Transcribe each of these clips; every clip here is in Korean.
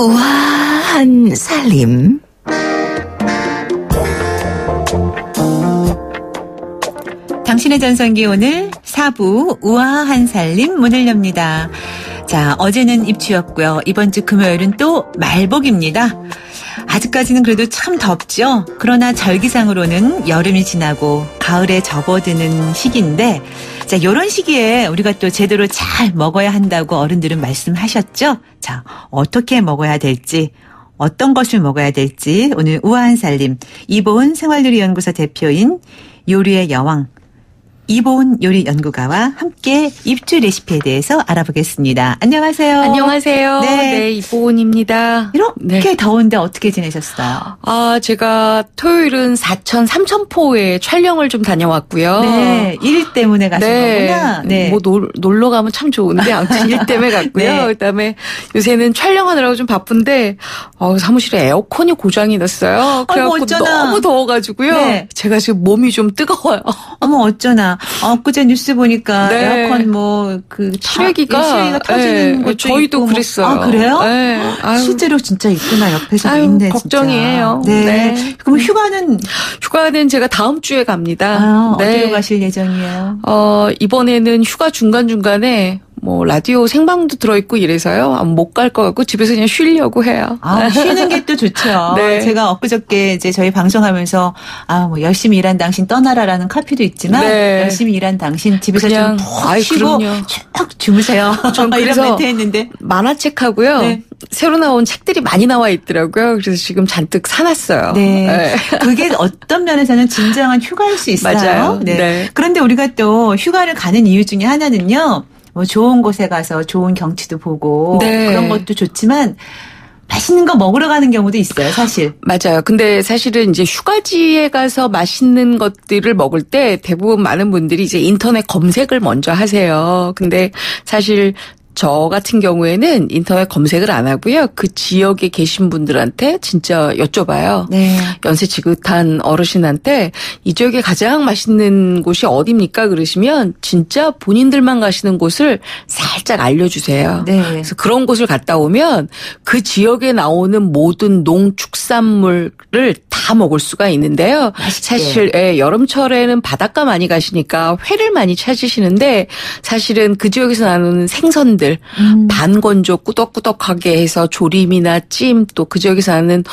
우아한 살림. 당신의 전성기 오늘 4부 우아한 살림 문을 엽니다. 자, 어제는 입추였고요. 이번 주 금요일은 또 말복입니다. 아직까지는 그래도 참 덥죠. 그러나 절기상으로는 여름이 지나고 가을에 접어드는 시기인데, 자, 이런 시기에 우리가 또 제대로 잘 먹어야 한다고 어른들은 말씀하셨죠. 자, 어떻게 먹어야 될지, 어떤 것을 먹어야 될지 오늘 우아한 살림 이보은 생활요리연구소 대표인 요리의 여왕 이보은 요리연구가와 함께 입추 레시피에 대해서 알아보겠습니다. 안녕하세요. 안녕하세요. 네, 이보은입니다. 이렇게 더운데 어떻게 지내셨어요? 제가 토요일은 사천 삼천포에 촬영을 좀 다녀왔고요. 네, 일 때문에 가신 거구나. 네. 뭐 놀러 가면 참 좋은데 아무튼 일 때문에 갔고요. 네. 그다음에 요새는 촬영하느라고 좀 바쁜데 사무실에 에어컨이 고장이 났어요. 그래갖고 너무 더워가지고요. 네. 제가 지금 몸이 좀 뜨거워요. 어머 어쩌나. 엊그제 뉴스 보니까 네. 에어컨 실외기가 터지는 것도 저희도 있고. 그랬어요. 아, 그래요? 네. 실제로 진짜 있구나. 옆에서 있네. 걱정이에요. 진짜. 네. 그럼 휴가는 제가 다음 주에 갑니다. 어디로 가실 예정이에요? 이번에는 휴가 중간중간에 뭐 라디오 생방도 들어있고 이래서요. 못 갈 것 같고 집에서 그냥 쉬려고 해요. 쉬는 게 또 좋죠. 네. 제가 엊그저께 이제 저희 방송하면서 뭐 열심히 일한 당신 떠나라라는 카피도 있지만 네. 열심히 일한 당신 집에서 좀 푹 쉬고 쭉 주무세요. 전 이런 그래서 멘트 했는데 만화책하고요. 네. 새로 나온 책들이 많이 나와 있더라고요. 그래서 지금 잔뜩 사놨어요. 네. 그게 어떤 면에서는 진정한 휴가일 수 있어요. 맞아요. 네. 네. 그런데 우리가 또 휴가를 가는 이유 중에 하나는요. 뭐 좋은 곳에 가서 좋은 경치도 보고 네. 그런 것도 좋지만 맛있는 거 먹으러 가는 경우도 있어요, 사실. 맞아요. 근데 사실은 이제 휴가지에 가서 맛있는 것들을 먹을 때 대부분 많은 분들이 이제 인터넷 검색을 먼저 하세요. 근데 사실 저 같은 경우에는 인터넷 검색을 안 하고요. 그 지역에 계신 분들한테 진짜 여쭤봐요. 네. 연세 지긋한 어르신한테 이 지역에 가장 맛있는 곳이 어디입니까? 그러시면 진짜 본인들만 가시는 곳을 살짝 알려주세요. 네. 그래서 그런 곳을 갔다 오면 그 지역에 나오는 모든 농축산물을 다 먹을 수가 있는데요. 맛있게. 사실 여름철에는 바닷가 많이 가시니까 회를 많이 찾으시는데 사실은 그 지역에서 나오는 생선들 반건조 꾸덕꾸덕하게 해서 조림이나 찜 또 그 지역에서 하는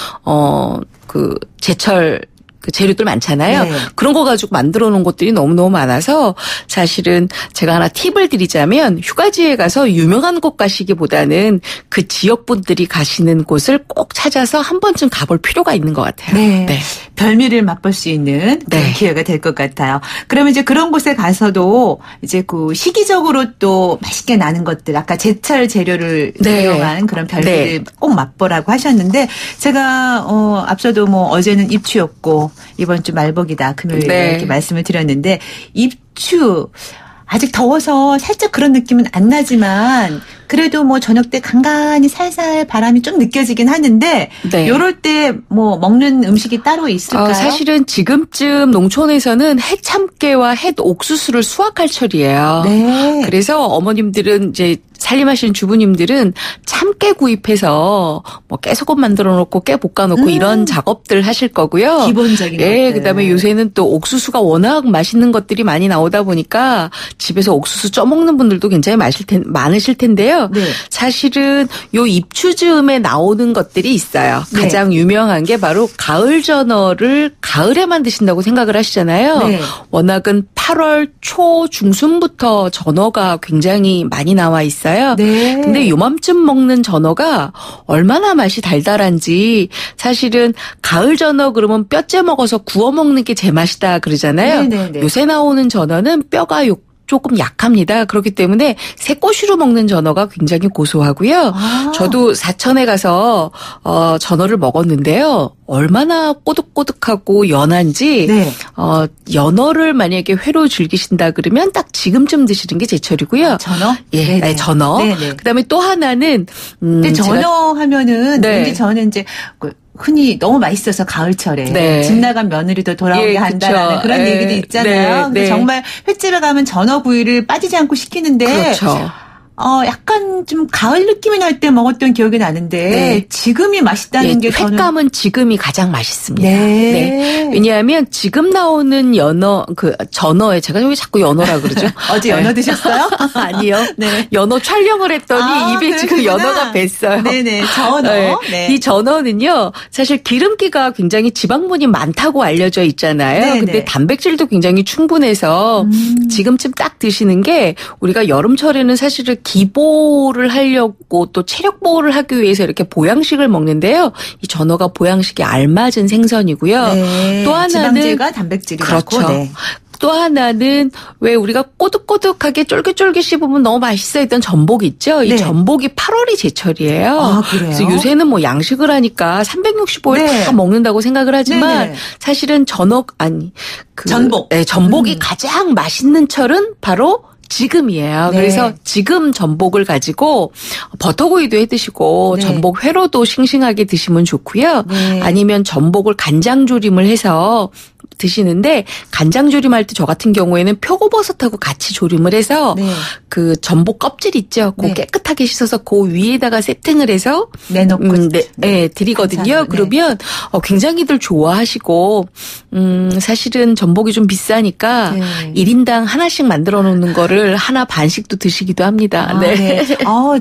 그 제철 그 재료들 많잖아요. 네. 그런 거 가지고 만들어 놓은 것들이 너무너무 많아서 사실은 제가 하나 팁을 드리자면 휴가지에 가서 유명한 곳 가시기보다는 그 지역 분들이 가시는 곳을 꼭 찾아서 한 번쯤 가볼 필요가 있는 것 같아요. 네. 네. 별미를 맛볼 수 있는 네. 기회가 될 것 같아요. 그러면 이제 그런 곳에 가서도 이제 그 시기적으로 또 맛있게 나는 것들, 아까 제철 재료를 이용한 그런 별미를 꼭 맛보라고 하셨는데 제가 앞서도 뭐 어제는 입추였고 이번 주 말복이다 금요일에 이렇게 말씀을 드렸는데 입추 아직 더워서 살짝 그런 느낌은 안 나지만 그래도 뭐 저녁 때 간간히 살살 바람이 좀 느껴지긴 하는데 요럴 때 뭐 먹는 음식이 따로 있을까요? 사실은 지금쯤 농촌에서는 해참깨와 햇옥수수를 수확할 철이에요. 네. 그래서 어머님들은 이제 살림하시는 주부님들은 참깨 구입해서 뭐 깨소금 만들어 놓고 깨 볶아 놓고 이런 작업들 하실 거고요. 기본적인 것들. 그다음에 요새는 또 옥수수가 워낙 맛있는 것들이 많이 나오다 보니까 집에서 옥수수 쪄 먹는 분들도 굉장히 많으실 텐데요. 네. 사실은 요 입추 즈음에 나오는 것들이 있어요. 네. 가장 유명한 게 바로 가을 전어를 가을에만 드신다고 생각을 하시잖아요. 네. 워낙은 8월 초 중순부터 전어가 굉장히 많이 나와 있어요. 네. 근데 요맘쯤 먹는 전어가 얼마나 맛이 달달한지 사실은 가을 전어 그러면 뼈째 먹어서 구워 먹는 게 제맛이다 그러잖아요. 네네네. 요새 나오는 전어는 뼈가 조금 약합니다. 그렇기 때문에 새꼬시로 먹는 전어가 굉장히 고소하고요. 저도 사천에 가서 전어를 먹었는데요. 얼마나 꼬득꼬득하고 연한지 연어를 만약에 회로 즐기신다 그러면 딱 지금쯤 드시는 게 제철이고요. 전어? 예, 네, 전어. 네네. 그다음에 또 하나는 근데 전어 하면은 왠지 저는 이제 흔히 너무 맛있어서 가을철에 집 나간 며느리도 돌아오게 한다는 그런 얘기도 있잖아요. 근데 정말 횟집에 가면 전어 구이를 빠지지 않고 시키는데 그렇죠. 약간 좀 가을 느낌이 날 때 먹었던 기억이 나는데 네. 지금이 맛있다는 게 저는 횟감은 지금이 가장 맛있습니다. 네. 왜냐하면 지금 나오는 전어에 제가 여기 자꾸 연어라 그러죠. 어제 연어 드셨어요? 아니요. 네. 연어 촬영을 했더니 입에 지금 그러시구나. 연어가 뱄어요. 네네. 전어. 네. 네. 이 전어는요, 사실 기름기가 굉장히 지방분이 많다고 알려져 있잖아요. 네네. 근데 단백질도 굉장히 충분해서 지금쯤 딱 드시는 게 우리가 여름철에는 사실은 기보를 하려고 또 체력 보호를 하기 위해서 이렇게 보양식을 먹는데요. 이 전어가 보양식에 알맞은 생선이고요. 네. 또 하나는 지방질과 단백질이 그렇죠. 많고. 네. 또 하나는 왜 우리가 꼬득꼬득하게 쫄깃쫄깃 씹으면 너무 맛있어 했던 전복 있죠? 이 네. 전복이 8월이 제철이에요. 아, 그래요? 그래서 요새는 뭐 양식을 하니까 365일 네. 다 먹는다고 생각을 하지만 네네. 사실은 전복. 네, 전복이 가장 맛있는 철은 바로 지금이에요. 네. 그래서 지금 전복을 가지고 버터구이도 해 드시고 네. 전복 회로도 싱싱하게 드시면 좋고요. 네. 아니면 전복을 간장조림을 해서 드시는데 간장조림할 때 저 같은 경우에는 표고버섯하고 같이 조림을 해서 네. 그 전복 껍질 있죠. 그거 네. 깨끗하게 씻어서 그 위에다가 세팅을 해서 내놓고 네, 드리거든요. 반찬으로, 네. 그러면 굉장히들 좋아하시고 사실은 전복이 좀 비싸니까 네. 1인당 하나씩 만들어 놓는 거를 하나 반씩도 드시기도 합니다. 네.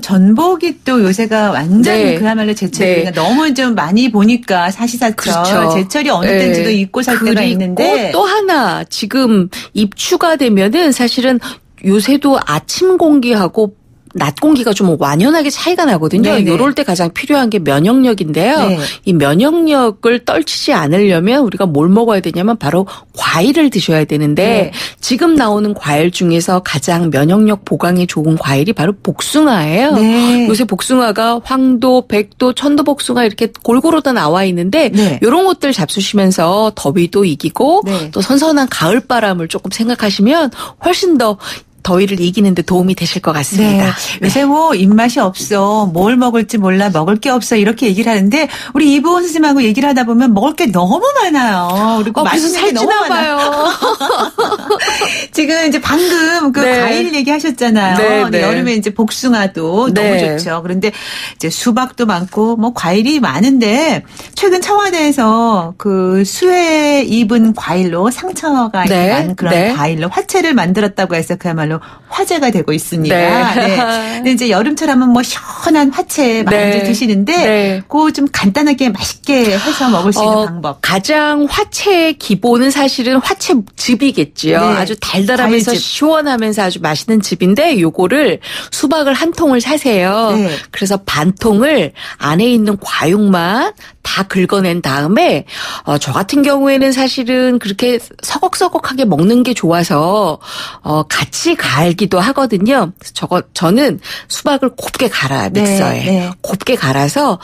전복이 또 요새가 완전 네. 그야말로 제철이니까 네. 너무 좀 많이 보니까 사시사철 그렇죠. 제철이 어느 네. 때인지도 잊고 살 때가 그리고 있는데 또 하나 지금 입추가 되면은 사실은 요새도 아침 공기하고 낮 공기가 좀 완연하게 차이가 나거든요. 네네. 이럴 때 가장 필요한 게 면역력인데요. 네. 이 면역력을 떨치지 않으려면 우리가 뭘 먹어야 되냐면 바로 과일을 드셔야 되는데 네. 지금 나오는 과일 중에서 가장 면역력 보강에 좋은 과일이 바로 복숭아예요. 네. 요새 복숭아가 황도, 백도, 천도복숭아 이렇게 골고루 다 나와 있는데 네. 이런 것들 잡수시면서 더위도 이기고 네. 또 선선한 가을바람을 조금 생각하시면 훨씬 더 더위를 이기는 데 도움이 되실 것 같습니다. 네. 요새 뭐 입맛이 없어. 뭘 먹을지 몰라. 먹을 게 없어. 이렇게 얘기를 하는데 우리 이보은 선생님하고 얘기를 하다 보면 먹을 게 너무 많아요. 그리고 그래서 맛있는 게 너무 살찌나 많아요. 봐요. 지금 이제 방금 그 네. 과일 얘기하셨잖아요. 네, 근데 네. 여름에 이제 복숭아도 네. 너무 좋죠. 그런데 이제 수박도 많고 뭐 과일이 많은데 최근 청와대에서 그 수해 입은 과일로 상처가 네. 난 그런 네. 과일로 화채를 만들었다고 해서 그야말로 화제가 되고 있습니다. 네. 네. 근데 이제 여름철 하면 뭐 시원한 화채 많이 네. 드시는데 네. 그거 좀 간단하게 맛있게 해서 먹을 수 있는 방법. 가장 화채의 기본은 사실은 화채즙이겠지요. 네. 아주 달달하면서 과일즙. 시원하면서 아주 맛있는 즙인데 요거를 수박을 한 통을 사세요. 네. 그래서 반 통을 안에 있는 과육만 다 긁어낸 다음에 저 같은 경우에는 사실은 그렇게 서걱서걱하게 먹는 게 좋아서 같이 갈기도 하거든요. 저는 수박을 곱게 갈아요. 믹서에. 네. 곱게 갈아서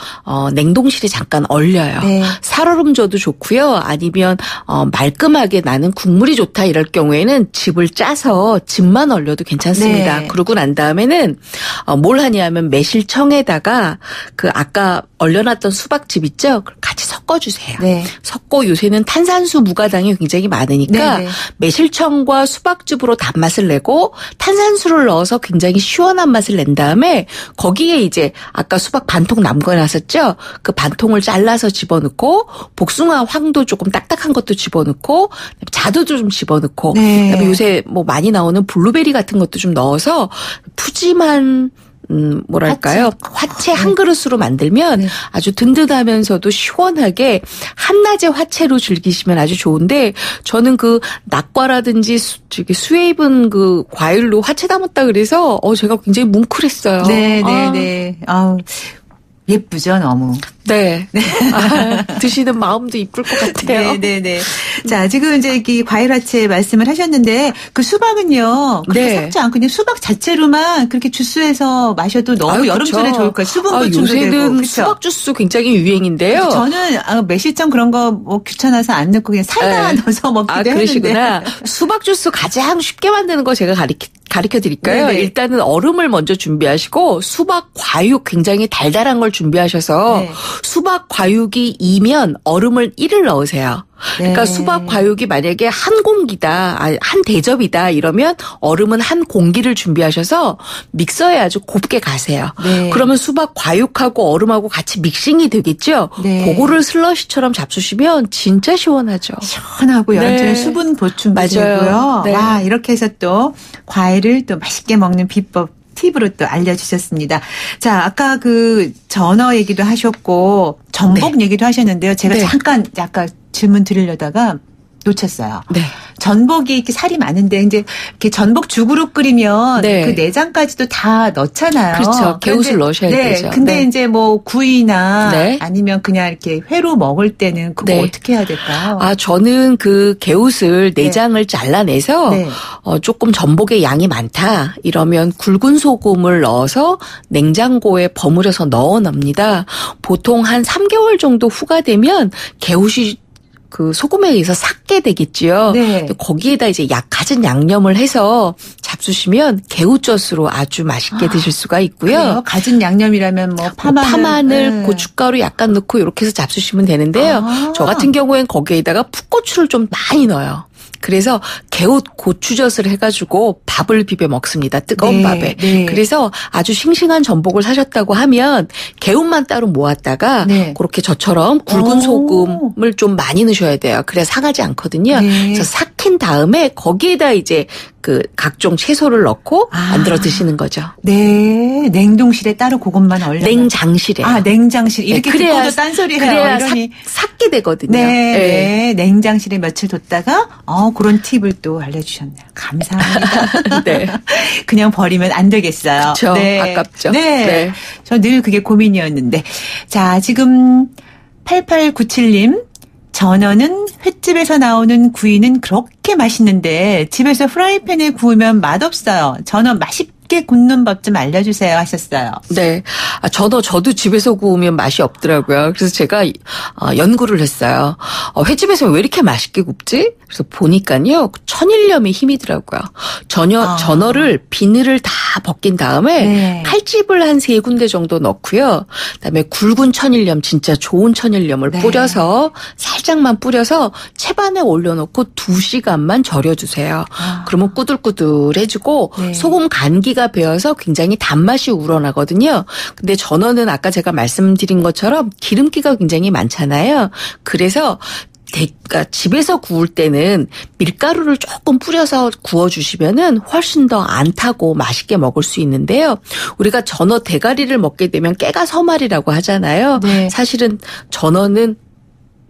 냉동실에 잠깐 얼려요. 네. 살얼음 줘도 좋고요. 아니면 말끔하게 나는 국물이 좋다 이럴 경우에는 즙을 짜서 즙만 얼려도 괜찮습니다. 네. 그러고 난 다음에는 뭘 하냐면 매실청에다가 그 아까 얼려놨던 수박즙 있죠? 그걸 같이 섞어주세요. 네. 섞고 요새는 탄산수 무가당이 굉장히 많으니까 네, 네. 매실청과 수박즙으로 단맛을 내고 탄산수를 넣어서 굉장히 시원한 맛을 낸 다음에 거기에 이제 아까 수박 반통 남겨놨었죠? 그 반통을 잘라서 집어넣고 복숭아 황도 조금 딱딱한 것도 집어넣고 자두도 좀 집어넣고 네. 그다음에 요새 뭐 많이 나오는 블루베리 같은 것도 좀 넣어서 푸짐한 뭐랄까요? 화채 한 그릇으로 만들면 네. 아주 든든하면서도 시원하게 한낮에 화채로 즐기시면 아주 좋은데 저는 그 낙과라든지 수에 입은 그 과일로 화채 담았다 그래서 제가 굉장히 뭉클했어요. 네, 네, 네. 아우. 예쁘죠, 너무. 네. 드시는 마음도 이쁠 것 같아요. 네네네. 자, 지금 이제 이 과일 화채 말씀을 하셨는데 그 수박은요. 그렇게 네. 섞지 않고 그냥 수박 자체로만 그렇게 주스해서 마셔도 너무 여름철에 그쵸. 좋을 거예요. 수분 보충도 되고. 요새는 그쵸? 수박 주스 굉장히 유행인데요. 저는 매실청 그런 거 뭐 귀찮아서 안 넣고 그냥 사이다 네. 넣어서 먹기도 그러시구나. 했는데. 수박 주스 가장 쉽게 만드는 거 제가 가르쳐 드릴까요? 네네. 일단은 얼음을 먼저 준비하시고 수박 과육 굉장히 달달한 걸 준비하셔서 네. 수박 과육이 이면 얼음을 1을 넣으세요. 그러니까 수박 과육이 만약에 한 공기다, 한 대접이다 이러면 얼음은 한 공기를 준비하셔서 믹서에 아주 곱게 가세요. 네. 그러면 수박 과육하고 얼음하고 같이 믹싱이 되겠죠. 네. 그거를 슬러시처럼 잡수시면 진짜 시원하죠. 시원하고요. 네. 수분 보충도 맞아요. 되고요. 네. 와, 이렇게 해서 또 과일을 또 맛있게 먹는 비법 팁으로 또 알려주셨습니다. 자, 아까 그 전어 얘기도 하셨고 전복 네. 얘기도 하셨는데요. 제가 네. 잠깐 약간 질문 드리려다가 놓쳤어요. 네. 전복이 이렇게 살이 많은데 이제 이렇게 전복 죽으로 끓이면 네. 그 내장까지도 다 넣잖아요. 그렇죠. 개웃을 그런데 넣으셔야 네, 되죠. 근데 네. 이제 뭐 구이나 네. 아니면 그냥 이렇게 회로 먹을 때는 그거 네. 어떻게 해야 될까요? 저는 그 개웃을 내장을 잘라내서 네. 조금 전복의 양이 많다 이러면 굵은 소금을 넣어서 냉장고에 버무려서 넣어 놉니다. 보통 한 3개월 정도 후가 되면 개웃이 그 소금에 의해서 삭게 되겠지요. 네. 거기에다 이제 갖은 양념을 해서 잡수시면 개우젓으로 아주 맛있게 드실 수가 있고요. 그래요? 갖은 양념이라면 뭐 파마늘, 파마늘, 고춧가루 약간 넣고 이렇게 해서 잡수시면 되는데요. 아. 저 같은 경우엔 거기에다가 풋고추를 좀 많이 넣어요. 그래서 개웃 고추젓을 해가지고 밥을 비벼 먹습니다. 뜨거운 네, 밥에. 네. 그래서 아주 싱싱한 전복을 사셨다고 하면 개웃만 따로 모았다가 네. 그렇게 저처럼 굵은 오. 소금을 좀 많이 넣으셔야 돼요. 그래야 상하지 않거든요. 네. 그래서 삭힌 다음에 거기에다 이제 그 각종 채소를 넣고 만들어 드시는 거죠. 네, 냉동실에 따로 그것만 얼려. 냉장실에. 냉장실. 이렇게 그래야 듣고도 딴소리 해요. 그래야 이러니. 삭게 되거든요. 네, 네. 네. 냉장실에 며칠 뒀다가 그런 팁을 또 알려주셨네요. 감사합니다. 네. 그냥 버리면 안 되겠어요. 그렇죠. 네. 아깝죠. 네. 네. 저 늘 그게 고민이었는데. 자, 지금 8897님. 전어는 횟집에서 나오는 구이는 그렇게 맛있는데 집에서 프라이팬에 구우면 맛없어요. 전어 맛있게 굽는 법 좀 알려주세요 하셨어요. 네. 저도 집에서 구우면 맛이 없더라고요. 그래서 제가 연구를 했어요. 횟집에서 왜 이렇게 맛있게 굽지? 그래서 보니까요. 천일염의 힘이더라고요. 전어를 비늘을 다 벗긴 다음에 네. 칼집을 한 3군데 정도 넣고요. 그다음에 굵은 천일염, 진짜 좋은 천일염을 네. 뿌려서 살짝만 뿌려서 채반에 올려놓고 2시간만 절여주세요. 그러면 꾸들꾸들해지고 네. 소금 간기가 배어서 굉장히 단맛이 우러나거든요. 근데 전어는 아까 제가 말씀드린 것처럼 기름기가 굉장히 많잖아요. 그래서 그러니까 집에서 구울 때는 밀가루를 조금 뿌려서 구워주시면은 훨씬 더 안 타고 맛있게 먹을 수 있는데요. 우리가 전어 대가리를 먹게 되면 깨가 서말이라고 하잖아요. 네. 사실은 전어는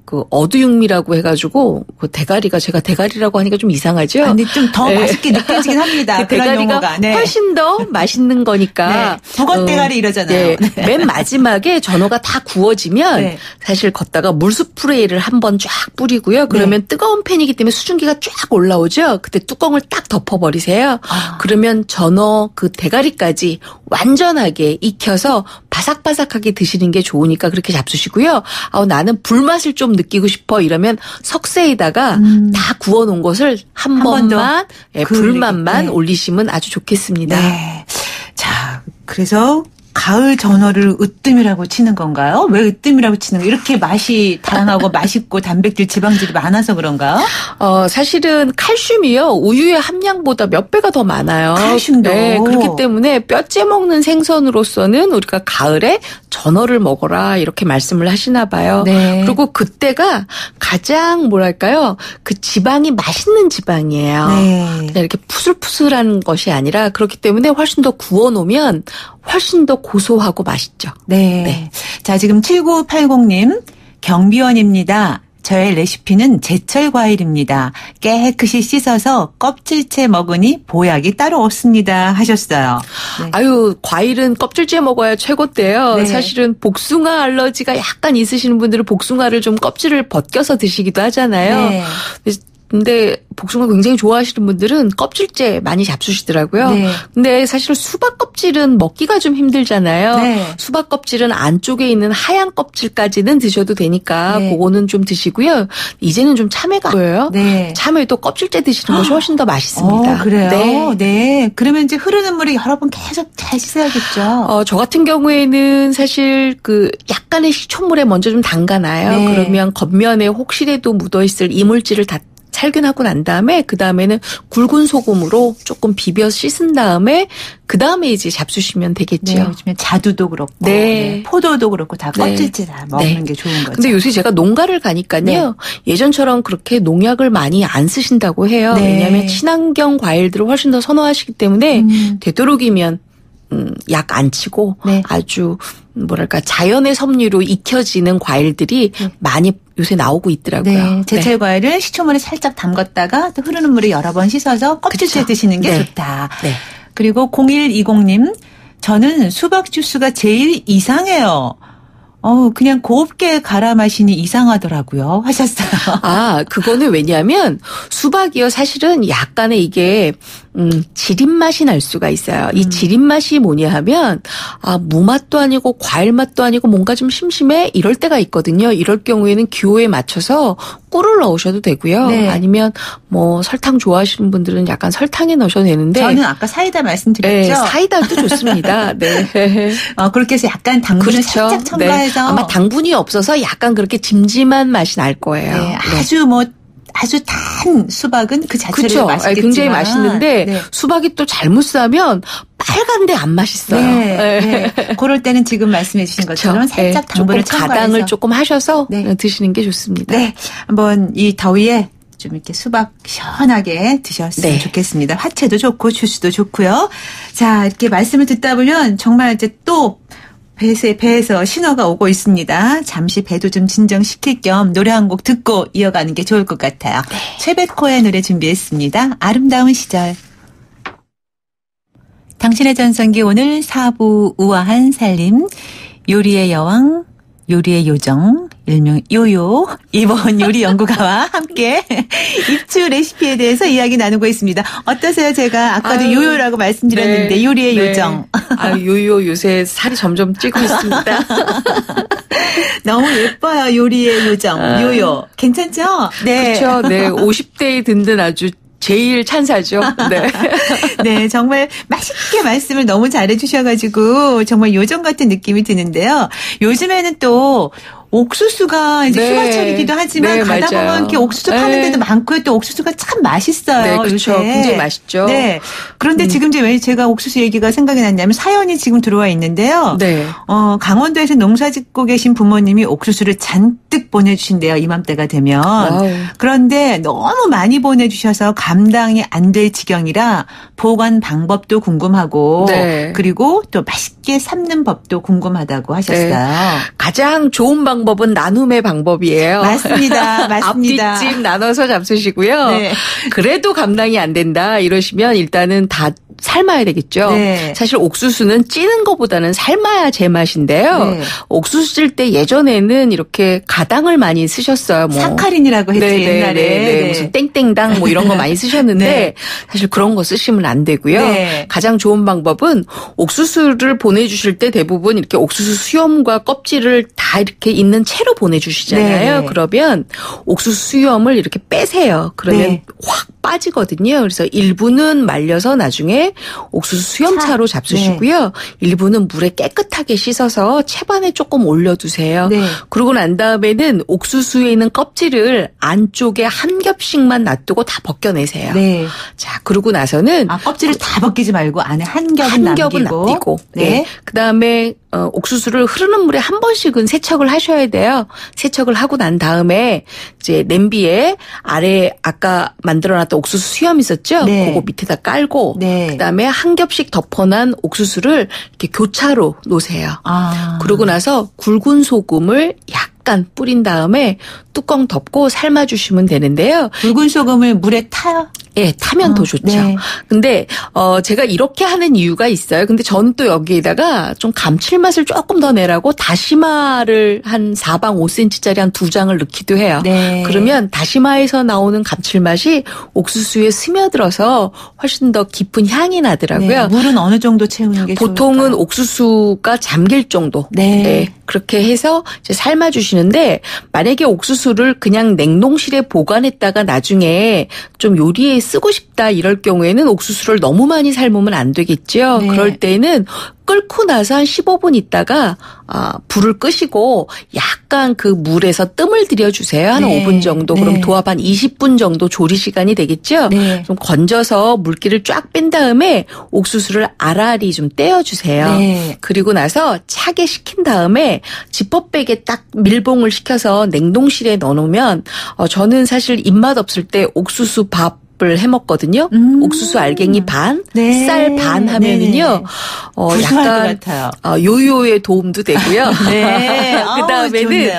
그 어두육미라고 해가지고 그 대가리가 제가 대가리라고 하니까 좀 이상하죠. 근데 좀 더 네. 맛있게 느껴지긴 합니다. 그 그런 대가리가 용어가. 네. 훨씬 더 맛있는 거니까. 네. 두건 대가리 이러잖아요. 네. 맨 마지막에 전어가 다 구워지면 네. 사실 걷다가 물스프레이를 한번 쫙 뿌리고요. 그러면 뜨거운 팬이기 때문에 수증기가 쫙 올라오죠. 그때 뚜껑을 딱 덮어버리세요. 그러면 전어 그 대가리까지 완전하게 익혀서 바삭바삭하게 드시는 게 좋으니까 그렇게 잡수시고요. 나는 불맛을 좀 느끼고 싶어 이러면 석쇠에다가 다 구워놓은 것을 한 번 더 번만 불맛만 네. 올리시면 아주 좋겠습니다. 네. 자, 그래서 가을 전어를 으뜸이라고 치는 건가요? 왜 으뜸이라고 치는 거예요? 이렇게 맛이 다양하고 맛있고 단백질, 지방질이 많아서 그런가요? 사실은 칼슘이요. 우유의 함량보다 몇 배가 더 많아요. 칼슘도. 네, 그렇기 때문에 뼈째 먹는 생선으로서는 우리가 가을에 전어를 먹어라 이렇게 말씀을 하시나 봐요. 네. 그리고 그때가 가장 뭐랄까요? 그 지방이 맛있는 지방이에요. 네. 그냥 이렇게 푸슬푸슬한 것이 아니라 그렇기 때문에 훨씬 더 구워놓으면 훨씬 더 고소하고 맛있죠. 네. 네. 자, 지금 7980님, 경비원입니다. 저의 레시피는 제철 과일입니다. 깨끗이 씻어서 껍질째 먹으니 보약이 따로 없습니다. 하셨어요. 네. 아유, 과일은 껍질째 먹어야 최고인데요. 네. 사실은 복숭아 알러지가 약간 있으시는 분들은 복숭아를 좀 껍질을 벗겨서 드시기도 하잖아요. 네. 근데 복숭아 굉장히 좋아하시는 분들은 껍질째 많이 잡수시더라고요. 네. 근데 사실 수박 껍질은 먹기가 좀 힘들잖아요. 네. 수박 껍질은 안쪽에 있는 하얀 껍질까지는 드셔도 되니까 네. 그거는 좀 드시고요. 이제는 좀 참외가 보여요. 네. 참외도 껍질째 드시는 것이 훨씬 더 맛있습니다. 그래요? 네. 네. 그러면 이제 흐르는 물에 여러 번 계속 잘 씻어야겠죠. 저 같은 경우에는 사실 그 약간의 시초물에 먼저 좀 담가놔요. 네. 그러면 겉면에 혹시라도 묻어있을 이물질을 다 살균하고 난 다음에 그 다음에는 굵은 소금으로 조금 비벼 씻은 다음에 그 다음에 이제 잡수시면 되겠죠. 네, 요즘에 자두도 그렇고 네. 포도도 그렇고 다 네. 껍질째 다 먹는 네. 게 좋은 거죠. 근데 요새 제가 농가를 가니까요. 네. 예전처럼 그렇게 농약을 많이 안 쓰신다고 해요. 네. 왜냐하면 친환경 과일들을 훨씬 더 선호하시기 때문에 되도록이면 약 안 치고 네. 아주 뭐랄까 자연의 섭리로 익혀지는 과일들이 많이 요새 나오고 있더라고요. 네, 제철 과일을 시초물에 살짝 담갔다가 또 흐르는 물에 여러 번 씻어서 껍질째 그쵸. 드시는 게 네. 좋다. 네. 그리고 0120님, 저는 수박 주스가 제일 이상해요. 그냥 곱게 갈아 마시니 이상하더라고요. 하셨어요. 그거는 왜냐하면 수박이요. 사실은 약간의 이게 지린 맛이 날 수가 있어요. 이 지린 맛이 뭐냐 하면 무 맛도 아니고 과일 맛도 아니고 뭔가 좀 심심해 이럴 때가 있거든요. 이럴 경우에는 기호에 맞춰서 꿀을 넣으셔도 되고요. 네. 아니면 뭐 설탕 좋아하시는 분들은 약간 설탕에 넣으셔도 되는데 저는 아까 사이다 말씀드렸죠. 네, 사이다도 좋습니다. 네. 그렇게 해서 약간 당분을 그렇죠. 살짝 첨가해서 네. 아마 당분이 없어서 약간 그렇게 짐짐한 맛이 날 거예요. 네, 아주 단 수박은 그 자체로 그렇죠. 맛있겠지만 굉장히 맛있는데 네. 수박이 또 잘못 싸면 빨간데 안 맛있어요. 네. 그럴 때는 지금 말씀해 주신 것처럼 살짝 당분을 조금 첨가해서 가당을 조금 하셔서 네. 드시는 게 좋습니다. 네, 한번 이 더위에 좀 이렇게 수박 시원하게 드셨으면 네. 좋겠습니다. 화채도 좋고 주스도 좋고요. 자, 이렇게 말씀을 듣다 보면 정말 이제 또 배에서 신호가 오고 있습니다. 잠시 배도 좀 진정시킬 겸 노래 한 곡 듣고 이어가는 게 좋을 것 같아요. 네. 최백호의 노래 준비했습니다. 아름다운 시절. 당신의 전성기 오늘 4부 우아한 살림, 요리의 여왕, 요리의 요정, 일명 요요, 이번 요리 연구가와 함께 입추 레시피에 대해서 이야기 나누고 있습니다. 어떠세요? 제가 아까도 요요라고 말씀드렸는데 네, 요리의 네. 요정. 요요 요새 살이 점점 찌고 있습니다. 너무 예뻐요. 요리의 요정, 요요. 괜찮죠? 네. 그렇죠. 네, 50대에 든든 아주 제일 찬사죠. 네. 네, 정말 맛있게 말씀을 너무 잘해 주셔가지고 정말 요정 같은 느낌이 드는데요. 요즘에는 또 옥수수가 이제 네. 휴가철이기도 하지만 네, 가다 맞아요. 보면 이렇게 옥수수 파는 네. 데도 많고요. 또 옥수수가 참 맛있어요. 네, 그렇죠. 요새. 굉장히 맛있죠. 네. 그런데 지금 이제 왜 제가 옥수수 얘기가 생각이 났냐면 사연이 지금 들어와 있는데요. 네. 강원도에서 농사 짓고 계신 부모님이 옥수수를 잔뜩 보내주신대요. 이맘때가 되면. 와우. 그런데 너무 많이 보내주셔서 감당이 안 될 지경이라 보관 방법도 궁금하고 네. 그리고 또 맛있게 삶는 법도 궁금하다고 하셨어요. 가장 좋은 방법은 나눔의 방법이에요. 맞습니다. 맞습니다. 앞뒤집 나눠서 잡수시고요. 네. 그래도 감당이 안 된다 이러시면 일단은 다 삶아야 되겠죠. 네. 사실 옥수수는 찌는 것보다는 삶아야 제맛인데요. 네. 옥수수 찔 때 예전에는 이렇게 가당을 많이 쓰셨어요. 뭐. 사카린이라고 했죠, 옛날에. 네. 무슨 땡땡당 뭐 이런 거 많이 쓰셨는데 네. 사실 그런 거 쓰시면 안 되고요. 네. 가장 좋은 방법은 옥수수를 보내주실 때 대부분 이렇게 옥수수 수염과 껍질을 다 이렇게 있는 채로 보내주시잖아요. 네. 그러면 옥수수 수염을 이렇게 빼세요. 그러면 네. 확 빠지거든요. 그래서 일부는 말려서 나중에 옥수수 수염차로 잡수시고요. 일부는 물에 깨끗하게 씻어서 채반에 조금 올려두세요. 네. 그러고 난 다음에는 옥수수에 있는 껍질을 안쪽에 한 겹씩만 놔두고 다 벗겨내세요. 네. 자, 그러고 나서는 kop질을 다 벗기지 말고 안에 한 겹은 한 남기고. 겹은 남기고. 네. 그다음에 옥수수를 흐르는 물에 한 번씩은 세척을 하셔야 돼요. 세척을 하고 난 다음에 이제 냄비에 아래 아까 만들어놨던 옥수수 수염 있었죠? 네. 그거 밑에다 깔고 네. 그다음에 한 겹씩 덮어놓은 옥수수를 이렇게 교차로 놓으세요. 그러고 나서 굵은 소금을 약간 뿌린 다음에 뚜껑 덮고 삶아주시면 되는데요. 굵은 소금을 물에 타요? 예, 타면 더 좋죠. 네. 근데 제가 이렇게 하는 이유가 있어요. 근데 저는 또 여기에다가 좀 감칠맛을 조금 더 내라고 다시마를 한 4방 5cm짜리 한 2장을 넣기도 해요. 네. 그러면 다시마에서 나오는 감칠맛이 옥수수에 스며들어서 훨씬 더 깊은 향이 나더라고요. 네. 물은 어느 정도 채우는 게 보통은 좋을까요? 옥수수가 잠길 정도. 네. 그렇게 해서 이제 삶아주시는데 만약에 옥수수를 그냥 냉동실에 보관했다가 나중에 좀 요리에 쓰고 싶다 이럴 경우에는 옥수수를 너무 많이 삶으면 안 되겠죠. 네. 그럴 때는 끓고 나서 한 15분 있다가 불을 끄시고 약간 그 물에서 뜸을 들여주세요. 한 네. 5분 정도. 네. 그럼 도합 한 20분 정도 조리 시간이 되겠죠. 네. 좀 건져서 물기를 쫙 뺀 다음에 옥수수를 알알이 좀 떼어주세요. 네. 그리고 나서 차게 식힌 다음에 지퍼백에 딱 밀봉을 시켜서 냉동실에 넣어놓으면 저는 사실 입맛 없을 때 옥수수 밥을 해 먹거든요. 옥수수 알갱이 반, 네. 쌀 반 하면은요. 구수할 약간 것 같아요. 요요에 도움도 되고요. 네. 그 다음에는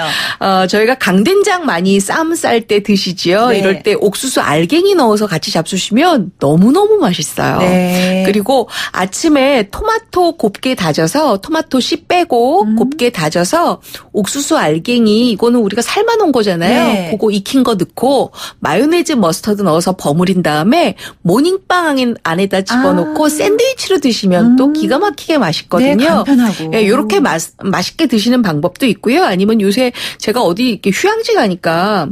저희가 강된장 많이 쌈 쌀 때 드시지요. 네. 이럴 때 옥수수 알갱이 넣어서 같이 잡수시면 너무너무 맛있어요. 네. 그리고 아침에 토마토 곱게 다져서 토마토 씨 빼고 곱게 다져서 옥수수 알갱이 이거는 우리가 삶아놓은 거잖아요. 네. 그거 익힌 거 넣고 마요네즈 머스터드 넣어서 버무린 다음에 모닝빵 안에다 집어넣고 샌드위치로 드시면 또 기가 막히게 맛있거든요. 네, 간편하고. 예, 이렇게 맛있게 드시는 방법도 있고요. 아니면 요새 제가 어디 이렇게 휴양지 가니까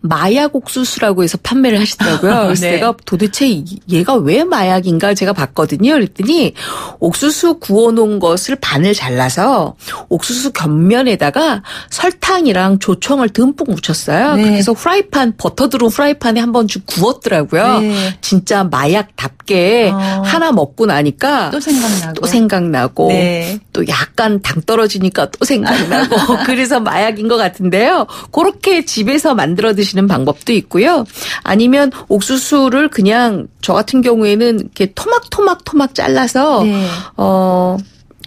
마약 옥수수라고 해서 판매를 하시더라고요. 그래서 네. 내가 도대체 얘가 왜 마약인가 제가 봤거든요. 그랬더니 옥수수 구워놓은 것을 반을 잘라서 옥수수 곁면에다가 설탕이랑 조청을 듬뿍 묻혔어요. 네. 그래서 프라이팬 버터 들은 프라이팬에 한 번씩 구웠더라고요. 네. 진짜 마약답게 하나 먹고 나니까 또 생각나고. 네. 또 약간 당 떨어지니까 또 생각나고 그래서 마약인 것 같은데요. 그렇게 집에서 만들어 드시는 방법도 있고요. 아니면 옥수수를 그냥 저 같은 경우에는 이렇게 토막 잘라서 네.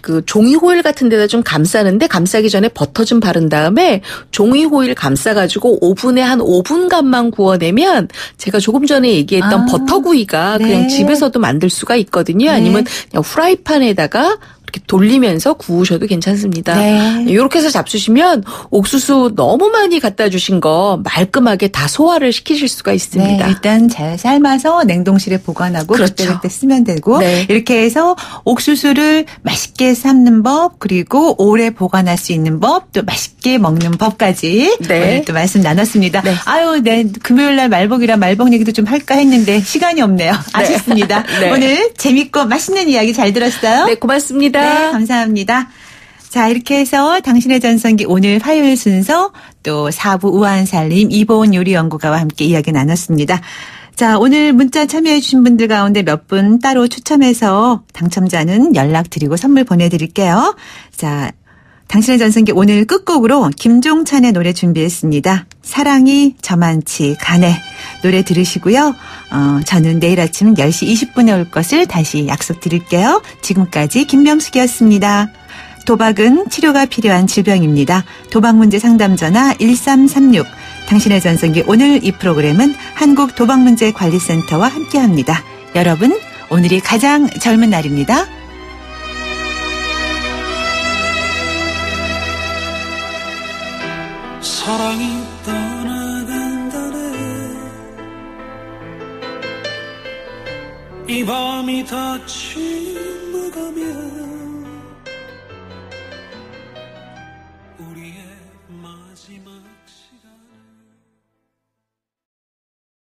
그 종이 호일 같은 데다 좀 감싸기 전에 버터 좀 바른 다음에 종이 호일 감싸가지고 오븐에 한 5분간만 구워내면 제가 조금 전에 얘기했던 버터구이가 네. 그냥 집에서도 만들 수가 있거든요. 네. 아니면 그냥 프라이팬에다가 이렇게 돌리면서 구우셔도 괜찮습니다. 네. 이렇게 해서 잡수시면 옥수수 너무 많이 갖다 주신 거 말끔하게 다 소화를 시키실 수가 있습니다. 네, 일단 잘 삶아서 냉동실에 보관하고 그렇죠. 그때 쓰면 되고 네. 이렇게 해서 옥수수를 맛있게 삶는 법 그리고 오래 보관할 수 있는 법 또 맛있게 먹는 법까지 네. 오늘 또 말씀 나눴습니다. 네. 아유, 네, 금요일날 말복이라 말복 얘기도 좀 할까 했는데 시간이 없네요. 아쉽습니다. 네. 오늘 재밌고 맛있는 이야기 잘 들었어요. 네, 고맙습니다. 네, 감사합니다. 자, 이렇게 해서 당신의 전성기 오늘 화요일 순서 또 4부 우아한 살림 이보은 요리연구가와 함께 이야기 나눴습니다. 자, 오늘 문자 참여해 주신 분들 가운데 몇 분 따로 추첨해서 당첨자는 연락드리고 선물 보내드릴게요. 자, 당신의 전성기 오늘 끝곡으로 김종찬의 노래 준비했습니다. 사랑이 저만치 가네. 노래 들으시고요. 저는 내일 아침 10시 20분에 올 것을 다시 약속드릴게요. 지금까지 김명숙이었습니다. 도박은 치료가 필요한 질병입니다. 도박문제 상담전화 1336. 당신의 전성기 오늘 이 프로그램은 한국도박문제관리센터와 함께합니다. 여러분, 오늘이 가장 젊은 날입니다. 사랑이 떠나간다네 이 밤이 다 침묵하면 우리의 마지막 시간